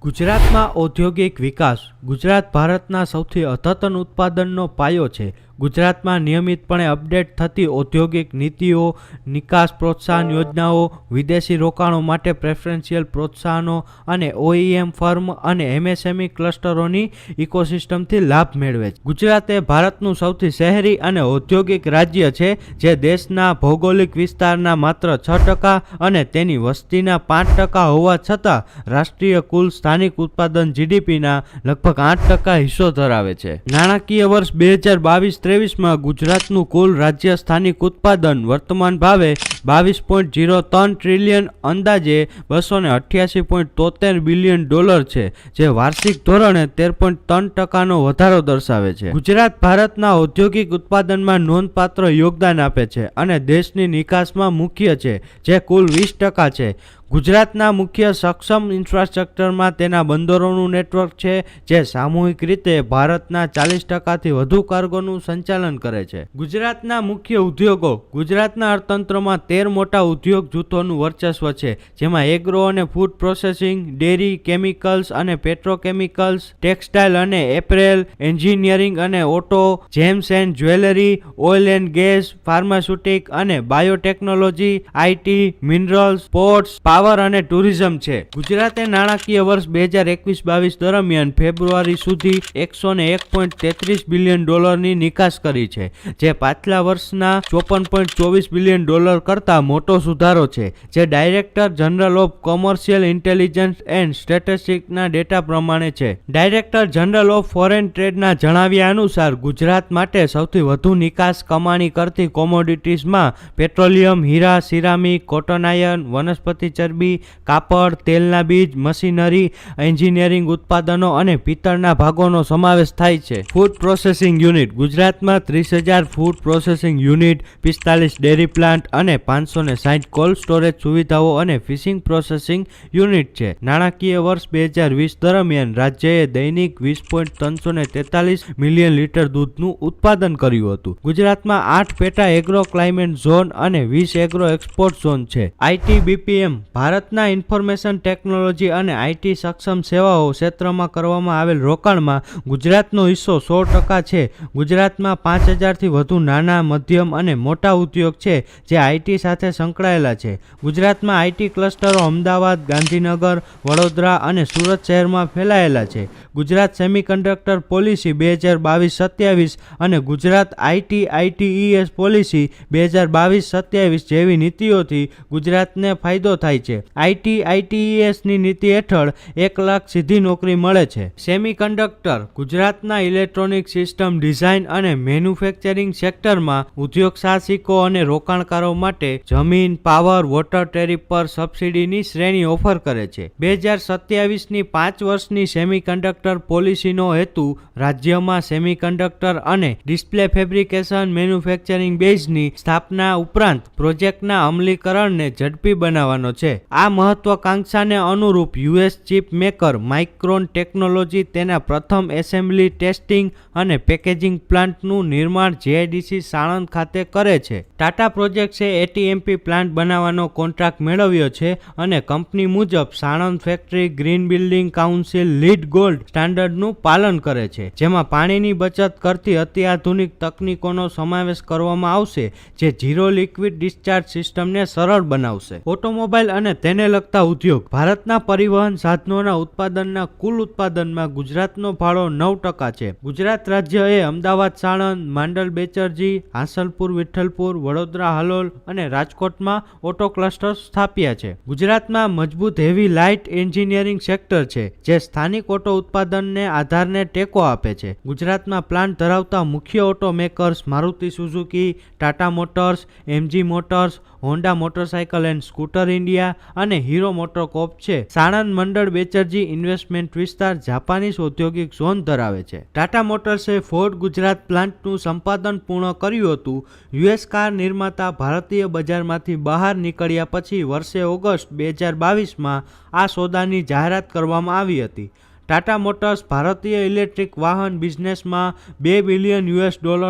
ગુજરાતમાં ઔદ્યોગિક વિકાસ. ગુજરાત ભારતના સૌથી અદ્યતન ઉત્પાદનનો પાયો છે. ગુજરાતમાં નિયમિતપણે અપડેટ થતી ઔદ્યોગિક નીતિઓ, નિકાસ પ્રોત્સાહન યોજનાઓ, વિદેશી રોકાણો માટે પ્રેફરન્શિયલ પ્રોત્સાહનો અને OEM ફર્મ અને MSME ક્લસ્ટરોની ઇકોસિસ્ટમથી લાભ મેળવે છે. ગુજરાત એ ભારતનું સૌથી શહેરી અને ઔદ્યોગિક રાજ્ય છે, જે દેશના ભૌગોલિક વિસ્તારના માત્ર 6% અને તેની વસ્તીના 5% હોવા છતાં રાષ્ટ્રીય કુલ સ્થાનિક ઉત્પાદન GDPના લગભગ 8% હિસ્સો ધરાવે છે. નાણાકીય વર્ષ 2022-23માં ગુજરાતનું કુલ રાજ્ય સ્થાનિક ઉત્પાદન વર્તમાન ભાવે 22.03 ટ્રિલિયન અંદાજે $288.73 બિલિયન છે, જે વાર્ષિક ધોરણે 13.3%નો વધારો દર્શાવે છે. ગુજરાત ભારતના ઔદ્યોગિક ઉત્પાદનમાં નોંધપાત્ર યોગદાન આપે છે અને દેશની નિકાસમાં મુખ્ય છે, જે કુલ 20% છે. ગુજરાતના મુખ્ય સક્ષમ ઇન્ફ્રાસ્ટ્રક્ચરમાં તેના બંદરોનું નેટવર્ક છે, જે સામૂહિક રીતે ભારતના 40%થી વધુ કાર્ગોનું સંચાલન કરે છે. ગુજરાતના મુખ્ય ઉદ્યોગો. ગુજરાતના અર્થતંત્રમાં 13 મોટા ઉદ્યોગ જૂથોનું વર્ચસ્વ છે, જેમાં એગ્રો અને ફૂડ પ્રોસેસિંગ, ડેરી, કેમિકલ્સ અને પેટ્રોકેમિકલ્સ, ટેક્સટાઇલ અને એપરેલ, એન્જિનિયરિંગ અને auto, gems and jewellery, oil and gas, pharmaceutic અને biotechnology, IT, minerals, ports, power અને ટુરિઝમ છે. ગુજરાતે નાણાકીય વર્ષ 2021-22 દરમિયાન ફેબ્રુઆરી સુધી $101.33 બિલિયન ની નિકાસ કરી છે, જે પાછલા વર્ષના $54.24 બિલિયન કરતાં મોટો સુધારો છે, જે director general of commercial intelligence and સ્ટેટિસ્ટિક્સના ડેટા પ્રમાણે છે. ડાયરેક્ટર જનરલ ઓફ ફોરેન ટ્રેડના જણાવ્યા અનુસાર ગુજરાત માટે સૌથી વધુ નિકાસ કમાણી કરતી કોમોડિટીઝમાં પેટ્રોલિયમ, હીરા, સિરામિક, કોટન આયર્ન, વનસ્પતિ ચરબી, કાપડ, તેલના બીજ, મશીનરી, એન્જિનિયરિંગ ઉત્પાદનો અને પિત્તળના ભાગોનો સમાવેશ થાય છે. Food processing unit. ગુજરાતમાં 30,000 food processing unit, 45 dairy plant અને 560 કોલ્ડ સ્ટોરેજ સુવિધાઓ અને ફિશિંગ પ્રોસેસિંગ યુનિટ છે. નાણાકીય વર્ષ 2020 દરમિયાન રાજ્યએ દૈનિક 20.343 મિલિયન લીટર દૂધનું ઉત્પાદન કર્યું હતું. ગુજરાતમાં 8 પેટા એગ્રો ક્લાઇમેટ ઝોન અને 20 એગ્રો એક્સપોર્ટ ઝોન છે. IT-BPM. ભારતના ઇન્ફોર્મેશન ટેકનોલોજી અને IT સક્ષમ સેવાઓ ક્ષેત્રમાં કરવામાં આવેલ રોકાણમાં ગુજરાતનો હિસ્સો 100% છે. ગુજરાતમાં 5,000થી વધુ નાના, મધ્યમ અને મોટા ઉદ્યોગ છે, જે IT સાથે સંકળાયેલા છે. ગુજરાતમાં IT ક્લસ્ટરો અમદાવાદ, ગાંધીનગર, વડોદરા અને સુરત શહેરમાં ફેલાયેલા છે. ગુજરાત સેમિકન્ડક્ટર પોલિસી 2022-27 અને ગુજરાત ITES પોલિસી 2022-27 જેવી નીતિઓથી ગુજરાતને ફાયદો થાય છે. ITES ની નીતિ હેઠળ 1 લાખ સીધી નોકરી મળે છે. સેમિકન્ડક્ટર. ગુજરાતના ઇલેક્ટ્રોનિક સિસ્ટમ ડિઝાઇન અને મેન્યુફેક્ચરિંગ સેક્ટરમાં ઉદ્યોગ સાહસિકો અને રોકાણકારો માટે જમીન, પાવર, વોટર ટેરિફ પર સબસિડીની શ્રેણી ઓફર કરે છે. 2027ની 5 વર્ષની સેમિકન્ડક્ટર પોલિસીનો હેતુ રાજ્યમાં સેમિકન્ડક્ટર અને ડિસ્પ્લે ફેબ્રિકેશન મેન્યુફેક્ચરિંગ બેઝની સ્થાપના ઉપરાંત પ્રોજેક્ટના અમલીકરણને ઝડપી બનાવવાનો છે. આ મહત્વાકાંક્ષાને અનુરૂપ US chip maker micron technology તેના પ્રથમ એસેમ્બલી, ટેસ્ટિંગ અને પેકેજિંગ પ્લાન્ટનું નિર્માણ JIDC સાણંદ ખાતે કરે છે. ટાટા પ્રોજેક્ટ્સે ATMP પ્લાન્ટ બનાવવાનો કોન્ટ્રાક્ટ મેળવ્યો છે અને કંપની મુજબ Sanand factory green building council LEED gold સ્ટાન્ડર્ડનું પાલન કરે છે, જેમાં પાણીની બચત કરતી અત્યાધુનિક તકનીકોનો સમાવેશ કરવામાં આવશે, જે ઝીરો લિક્વિડ ડિસ્ચાર્જ સિસ્ટમને સરળ બનાવશે. ઓટોમોબાઈલ અને તેને લગતા ઉદ્યોગ. ભારતના પરિવહન સાધનોના ઉત્પાદનના કુલ ઉત્પાદનમાં ગુજરાતનો ફાળો 9% છે. ગુજરાત રાજ્યએ અમદાવાદ સાણંદ, માંડલ બેચરજી, હાંસલપુર વિઠ્ઠલપુર, વડોદરા હાલોલ અને રાજકોટમાં ઓટો ક્લસ્ટર્સ સ્થાપ્યા છે. ગુજરાતમાં મજબૂત હેવી લાઇટ એન્જિનિયરિંગ સેક્ટર છે, જે સ્થાનિક ઓટો ઉત્પાદનને આધારને ટેકો આપે છે. ગુજરાતમાં પ્લાન્ટ ધરાવતા મુખ્ય auto makers Maruti Suzuki, Tata motors, MG motors, Honda motorcycle and scooter India અને હીરો મોટોકોર્પ છે. સાણંદ મંડળ બેચરજી ઇન્વેસ્ટમેન્ટ વિસ્તાર જાપાનીઝ ઔદ્યોગિક ઝોન ધરાવે છે. ટાટા મોટર્સે ફોર્ડ ગુજરાત પ્લાન્ટનું સંપાદન પૂર્ણ કર્યું હતું. US કાર નિર્માતા ભારતીય બજારમાંથી બહાર નીકળ્યા પછી વર્ષે ઓગસ્ટ 2022માં આ સોદાની જાહેરાત કરવામાં આવી હતી. ટાટા મોટર્સ ભારતીય ઇલેક્ટ્રિક વાહન બિઝનેસમાં $2 બિલિયન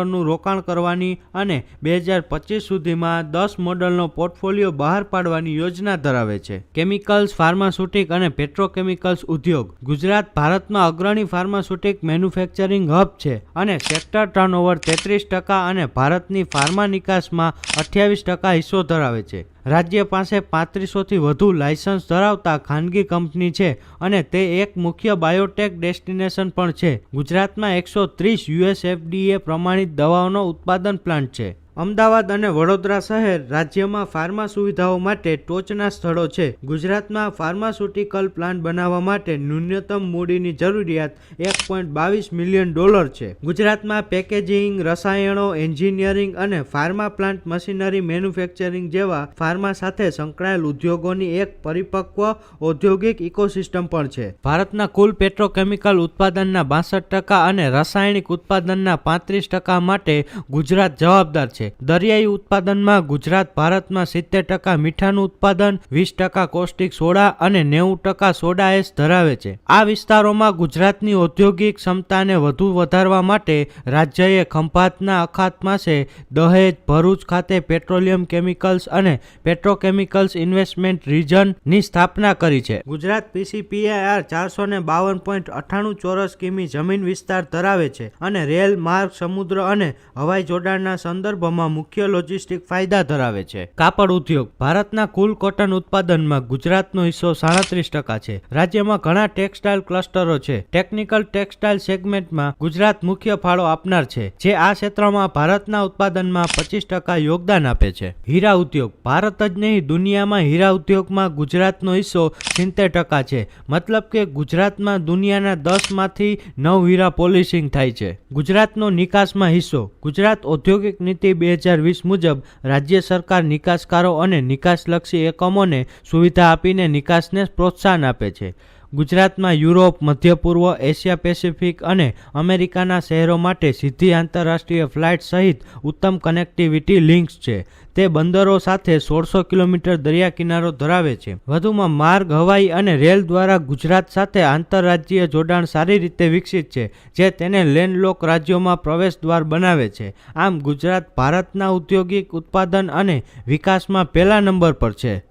નું રોકાણ કરવાની અને 2025 સુધીમાં 10 મોડલનો પોર્ટફોલિયો બહાર પાડવાની યોજના ધરાવે છે. કેમિકલ્સ, ફાર્માસ્યુટિક અને પેટ્રોકેમિકલ્સ ઉદ્યોગ. ગુજરાત ભારતમાં અગ્રણી ફાર્માસ્યુટિક મેન્યુફેક્ચરિંગ હબ છે અને સેક્ટર ટર્નઓવર 33% અને ભારતની ફાર્મા નિકાસમાં 28% હિસ્સો ધરાવે છે. રાજ્ય પાસે 3500 થી વધુ લાયસન્સ ધરાવતા ખાનગી કંપની છે અને તે એક મુખ્ય બાયોટેક ડેસ્ટિનેશન પણ છે. ગુજરાતમાં 130 FDA પ્રમાણિત દવાઓનો ઉત્પાદન પ્લાન્ટ છે. અમદાવાદ અને વડોદરા શહેર રાજ્યમાં ફાર્મા સુવિધાઓ માટે ટોચના સ્થળો છે. ગુજરાતમાં ફાર્માસ્યુટિકલ પ્લાન્ટ બનાવવા માટે ન્યૂનતમ મૂડીની જરૂરિયાત $1.22 મિલિયન છે. ગુજરાતમાં પેકેજિંગ, રસાયણો, એન્જિનિયરિંગ અને ફાર્મા પ્લાન્ટ મશીનરી મેન્યુફેક્ચરિંગ જેવા ફાર્મા સાથે સંકળાયેલ ઉદ્યોગોની એક પરિપક્વ ઔદ્યોગિક ઇકોસિસ્ટમ પણ છે. ભારતના કુલ પેટ્રોકેમિકલ ઉત્પાદનના 62% અને રાસાયણિક ઉત્પાદનના 35% માટે ગુજરાત જવાબદાર છે. દરિયાઈ ઉત્પાદનમાં ગુજરાત ભારતમાં 70% મીઠાનું ઉત્પાદન, 20% કોસ્ટિક સોડા અને 90% સોડા એશ ધરાવે છે. આ વિસ્તારોમાં ગુજરાતની ઔદ્યોગિક ક્ષમતાને વધુ વધારવા માટે રાજ્યએ ખંભાતના અખાત પાસે દહેજ, ભરૂચ ખાતે પેટ્રોલિયમ કેમિકલ્સ અને પેટ્રોકેમિકલ્સ ઇન્વેસ્ટમેન્ટ રિજન ની સ્થાપના કરી છે. ગુજરાત PCPIR 452.98 ચોરસ કિમી જમીન વિસ્તાર ધરાવે છે અને રેલ માર્ગ, સમુદ્ર અને હવાઈ જોડાણના સંદર્ભમાં મુખ્ય લોજિસ્ટિક ફાયદા ધરાવે છે. કાપડ ઉદ્યોગ. ભારતના કુલ કોટન ઉત્પાદનમાં ગુજરાતનો હિસ્સો 37% છે. રાજ્યમાં ઘણા ટેક્સટાઇલ ક્લસ્ટરો છે. ટેકનિકલ ટેક્સટાઇલ સેગમેન્ટમાં ગુજરાત મુખ્ય ફાળો આપનાર છે, જે આ ક્ષેત્રમાં ભારતના ઉત્પાદનમાં 25% યોગદાન આપે છે. હીરા ઉદ્યોગ. ભારત જ નહીં, દુનિયામાં હીરા ઉદ્યોગમાં ગુજરાતનો હિસ્સો 70% છે. મતલબ કે ગુજરાતમાં દુનિયાના 10 માંથી 9 હીરા પોલિશિંગ થાય છે. ગુજરાતનો નિકાસમાં હિસ્સો. ગુજરાત ઔદ્યોગિક નીતિ 2020 મુજબ રાજ્ય સરકાર નિકાસકારો અને નિકાસલક્ષી એકમોને સુવિધા આપીને નિકાસને પ્રોત્સાહન આપે છે. ગુજરાતમાં યુરોપ, મધ્ય પૂર્વ, એશિયા પેસિફિક અને અમેરિકાના શહેરો માટે સીધી આંતરરાષ્ટ્રીય ફ્લાઇટ સહિત ઉત્તમ કનેક્ટિવિટી લિંક્સ છે. તે બંદરો સાથે 1600 કિલોમીટર દરિયા કિનારો ધરાવે છે. વધુમાં માર્ગ, હવાઈ અને રેલ દ્વારા ગુજરાત સાથે આંતરરાજ્યીય જોડાણ સારી રીતે વિકસિત છે, જે તેને લેન્ડલોક રાજ્યોમાં પ્રવેશ દ્વાર બનાવે છે. આમ ગુજરાત ભારતના ઔદ્યોગિક ઉત્પાદન અને વિકાસમાં પહેલા નંબર પર છે.